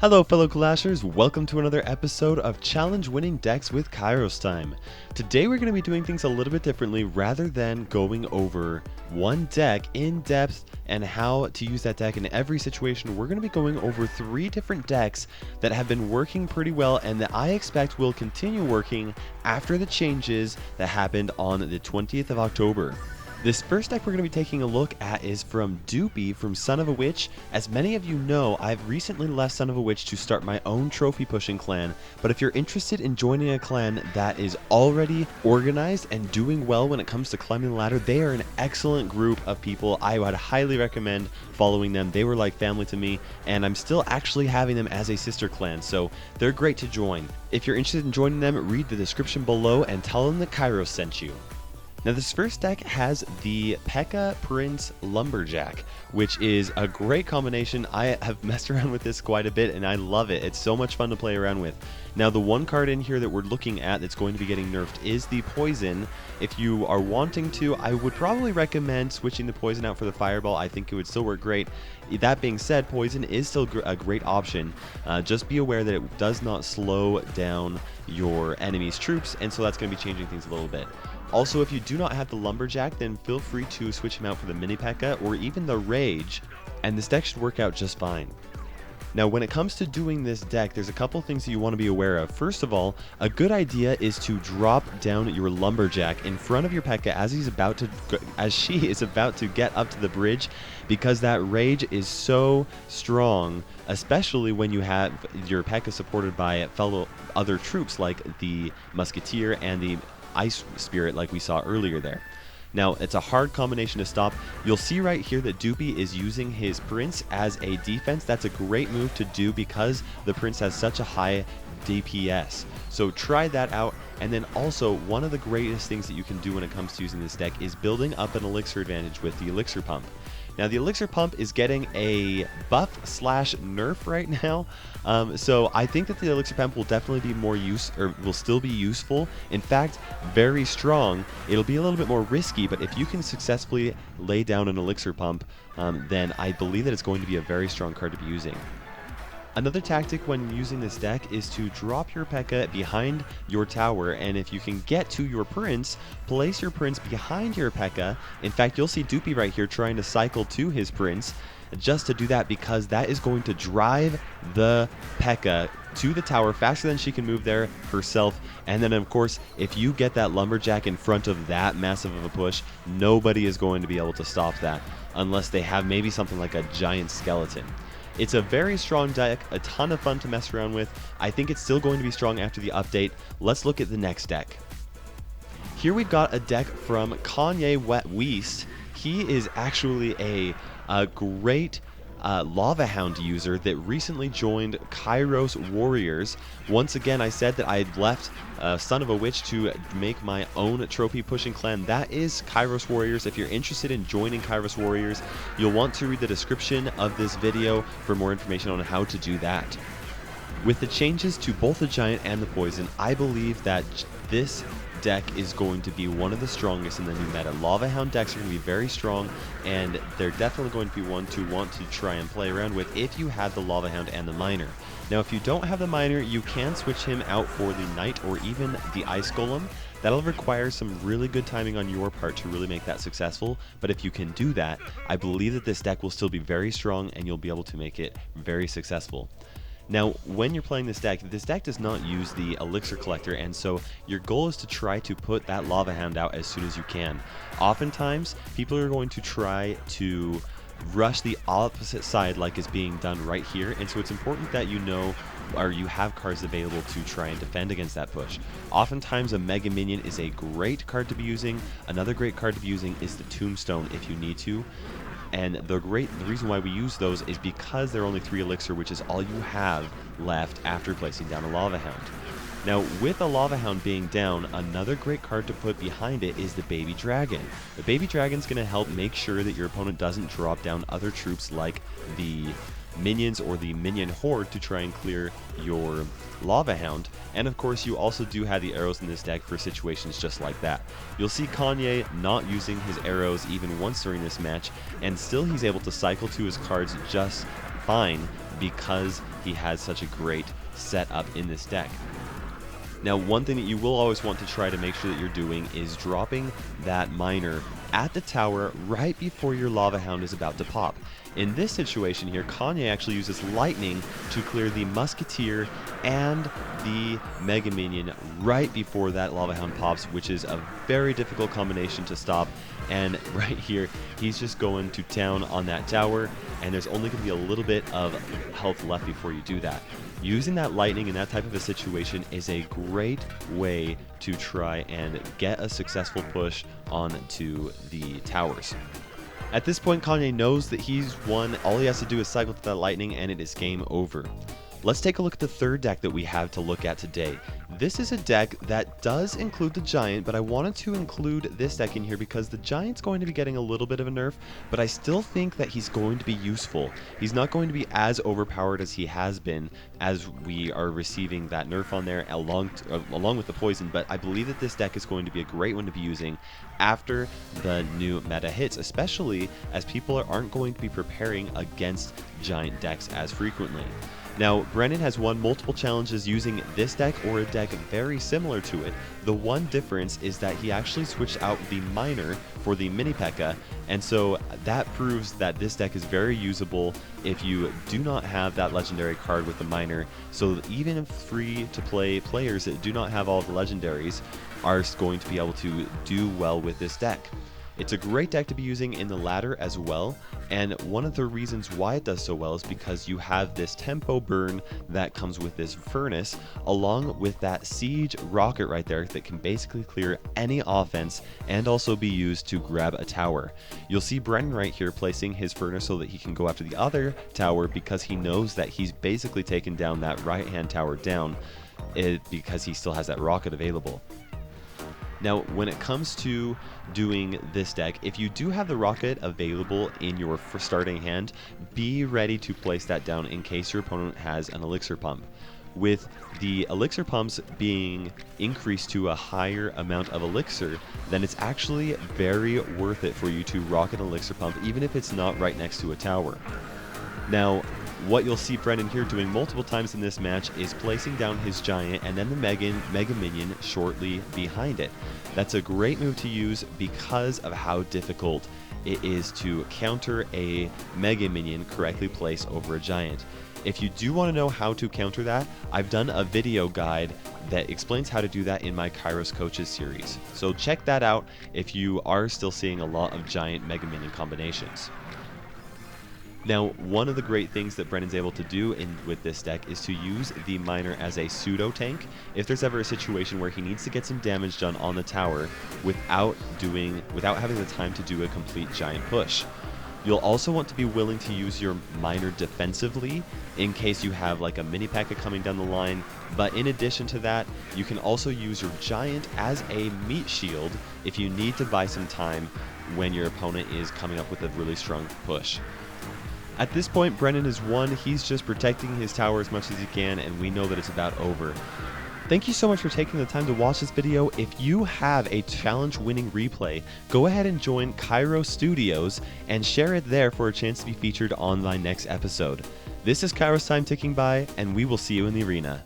Hello fellow Clashers, welcome to another episode of Challenge Winning Decks with KairosTime. Today we're going to be doing things a little bit differently. Rather than going over one deck in depth and how to use that deck in every situation, we're going to be going over 3 different decks that have been working pretty well and that I expect will continue working after the changes that happened on the 20th of October. This first deck we're going to be taking a look at is from Doopy from Son of a Witch. As many of you know, I've recently left Son of a Witch to start my own trophy pushing clan, but if you're interested in joining a clan that is already organized and doing well when it comes to climbing the ladder, they are an excellent group of people. I would highly recommend following them. They were like family to me, and I'm still actually having them as a sister clan, so they're great to join. If you're interested in joining them, read the description below and tell them that Kairos sent you. Now this first deck has the P.E.K.K.A. Prince Lumberjack, which is a great combination. I have messed around with this quite a bit and I love it. It's so much fun to play around with. Now the one card in here that we're looking at that's going to be getting nerfed is the Poison. If you are wanting to, I would probably recommend switching the Poison out for the Fireball. I think it would still work great. That being said, Poison is still a great option. Just be aware that it does not slow down your enemy's troops, and so that's going to be changing things a little bit. Also, if you do not have the Lumberjack, then feel free to switch him out for the Mini P.E.K.K.A. or even the Rage, and this deck should work out just fine. Now, when it comes to doing this deck, there's a couple things that you want to be aware of. First of all, a good idea is to drop down your Lumberjack in front of your P.E.K.K.A. as she is about to get up to the bridge, because that Rage is so strong, especially when you have your P.E.K.K.A. supported by fellow other troops like the Musketeer and the Ice Spirit like we saw earlier there. Now, it's a hard combination to stop. You'll see right here that Doopy is using his Prince as a defense. That's a great move to do because the Prince has such a high DPS. So try that out. And then also, one of the greatest things that you can do when it comes to using this deck is building up an Elixir advantage with the Elixir Pump. Now, the Elixir Pump is getting a buff/nerf right now, so I think that the Elixir Pump will definitely be will still be useful. In fact, very strong. It'll be a little bit more risky, but if you can successfully lay down an Elixir Pump, then I believe that it's going to be a very strong card to be using. Another tactic when using this deck is to drop your P.E.K.K.A. behind your tower, and if you can get to your Prince, place your Prince behind your P.E.K.K.A. In fact, you'll see Doopy right here trying to cycle to his Prince just to do that, because that is going to drive the P.E.K.K.A. to the tower faster than she can move there herself. And then of course, if you get that Lumberjack in front of that massive of a push, nobody is going to be able to stop that unless they have maybe something like a giant skeleton. It's a very strong deck, a ton of fun to mess around with. I think it's still going to be strong after the update. Let's look at the next deck. Here we've got a deck from Kanye West. He is actually a great Lava Hound user that recently joined Kairos Warriors. Once again, I said that I had left Son of a Witch to make my own trophy pushing clan. That is Kairos Warriors. If you're interested in joining Kairos Warriors, you'll want to read the description of this video for more information on how to do that. With the changes to both the Giant and the Poison, I believe that this deck is going to be one of the strongest in the new meta. Lava Hound decks are going to be very strong, and they're definitely going to be one to want to try and play around with if you have the Lava Hound and the Miner. Now, if you don't have the Miner, you can switch him out for the Knight or even the Ice Golem. That'll require some really good timing on your part to really make that successful, but if you can do that, I believe that this deck will still be very strong and you'll be able to make it very successful. Now, when you're playing this deck does not use the Elixir Collector, and so your goal is to try to put that Lava Hound out as soon as you can. Oftentimes, people are going to try to rush the opposite side like is being done right here, and so it's important that you know or you have cards available to try and defend against that push. Oftentimes, a Mega Minion is a great card to be using. Another great card to be using is the Tombstone if you need to. And the reason why we use those is because they're only 3 elixir, which is all you have left after placing down a Lava Hound. Now, with a Lava Hound being down, another great card to put behind it is the Baby Dragon. The Baby Dragon's going to help make sure that your opponent doesn't drop down other troops like the minions or the minion horde to try and clear your Lava Hound. And of course, you also do have the arrows in this deck for situations just like that. You'll see Kanye not using his arrows even once during this match, and still he's able to cycle to his cards just fine because he has such a great setup in this deck. Now, one thing that you will always want to try to make sure that you're doing is dropping that miner at the tower right before your Lava Hound is about to pop. In this situation here, Kanye actually uses lightning to clear the Musketeer and the Mega Minion right before that Lava Hound pops, which is a very difficult combination to stop. And right here, he's just going to town on that tower, and there's only going to be a little bit of health left before you do that. Using that lightning in that type of a situation is a great way to try and get a successful push onto the towers. At this point, Kanye knows that he's won. All he has to do is cycle to that lightning and it is game over. Let's take a look at the third deck that we have to look at today. This is a deck that does include the Giant, but I wanted to include this deck in here because the Giant's going to be getting a little bit of a nerf, but I still think that he's going to be useful. He's not going to be as overpowered as he has been as we are receiving that nerf on there along with the poison, but I believe that this deck is going to be a great one to be using after the new meta hits, especially as people aren't going to be preparing against Giant decks as frequently. Now, Brennan has won multiple challenges using this deck or a deck very similar to it. The one difference is that he actually switched out the miner for the mini P.E.K.K.A, and so that proves that this deck is very usable if you do not have that legendary card with the miner. So even free-to-play players that do not have all the legendaries are going to be able to do well with this deck. It's a great deck to be using in the ladder as well, and one of the reasons why it does so well is because you have this tempo burn that comes with this furnace, along with that siege rocket right there that can basically clear any offense and also be used to grab a tower. You'll see Brennan right here placing his furnace so that he can go after the other tower because he knows that he's basically taken down that right hand tower down because he still has that rocket available. Now, when it comes to doing this deck, if you do have the rocket available in your starting hand, be ready to place that down in case your opponent has an elixir pump. With the elixir pumps being increased to a higher amount of elixir, then it's actually very worth it for you to rocket an elixir pump, even if it's not right next to a tower. Now, what you'll see Brennan here doing multiple times in this match is placing down his Giant and then the Mega Minion shortly behind it. That's a great move to use because of how difficult it is to counter a Mega Minion correctly placed over a Giant. If you do want to know how to counter that, I've done a video guide that explains how to do that in my Kairos Coaches series. So check that out if you are still seeing a lot of Giant Mega Minion combinations. Now, one of the great things that Brennan's able to do with this deck is to use the miner as a pseudo tank if there's ever a situation where he needs to get some damage done on the tower without having the time to do a complete Giant push. You'll also want to be willing to use your miner defensively in case you have like a mini P.E.K.K.A coming down the line, but in addition to that, you can also use your Giant as a meat shield if you need to buy some time when your opponent is coming up with a really strong push. At this point, Brennan has won. He's just protecting his tower as much as he can, and we know that it's about over. Thank you so much for taking the time to watch this video. If you have a challenge-winning replay, go ahead and join Kairos Studios and share it there for a chance to be featured on my next episode. This is KairosTime ticking by, and we will see you in the arena.